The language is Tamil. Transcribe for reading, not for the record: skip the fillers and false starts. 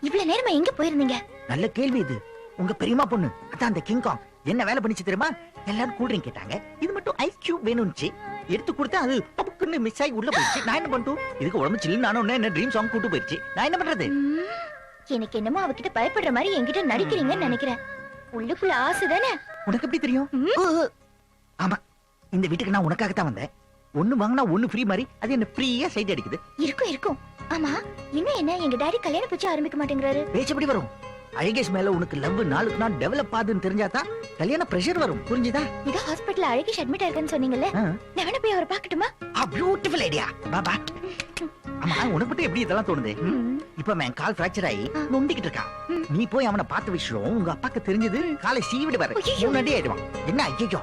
இவ்வளவு நேரமா எங்க போயிருந்தீங்க? நல்ல கேள்வி இது. உங்க பெரியமா பொண்ணு அதான் அந்த கிங்காங் என்ன வேலை பண்ணிச்சு தெரியுமா? எல்லாரும் கூல் ட்ரிங்க் கேட்டாங்க, இது மட்டும் ஐஸ் கியூப் வேணும்னுச்சு. எடுத்து கொடுத்தா அது பப்புக்குன்னு மிஸ் ஆகி உள்ள போயிடுச்சு. நான் என்ன பண்ணிட்டோம், இதுக்கு உடம்பு சில்லுன்னு நானும் என்ன ட்ரீம் சாங் கூட்டு போயிடுச்சு. நான் என்ன பண்றது? எனக்கு என்னமோ அவகிட்ட பயப்படுற மாதிரி என்கிட்ட நடிக்கிறீங்கன்னு நினைக்கிறேன். உள்ளுக்குள்ள ஆசை தானே? உனக்கு எப்படி தெரியும்? ஆமா, இந்த வீட்டுக்கு நான் உனக்காகத்தான் வந்தேன். ஒண்ணு வாங்கினா ஒண்ணு ஃப்ரீ மாதிரி அது என்ன ஃப்ரீயா சைட் அடிக்குது. இருக்கும் இருக்கும். ஆமா, என்ன எங்க டாடி கல்யாணம் பேச்சு ஆரம்பிக்க மாட்டேங்கிறாரு? பேச்சு எப்படி வரும்? அழகேஷ் மேல உனக்கு லவ் நாளுக்கு நாள் டெவலப் ஆகுதுன்னு தெரிஞ்சாதான் கல்யாண பிரஷர் வரும். புரிஞ்சுதா? இத ஹாஸ்பிடல்ல அழகேஷ் அட்மிட் ஆயிருக்குன்னு சொன்னீங்கல்ல, நான் வேணா போய் அவரை பார்க்கட்டுமா? Beautiful idea. பாபா. ஆமா, உனக்கு மட்டும் எப்படி இதெல்லாம் தோணுது? இப்ப அவன் கால் பிராக்சர் ஆகி நொண்டிக்கிட்டு இருக்கான். நீ போய் அவனை பார்த்த விஷயம் உங்க அப்பாக்கு தெரிஞ்சது காலை சீவிடு வர முன்னாடி ஆயிடுவான். என்ன ஐயோ,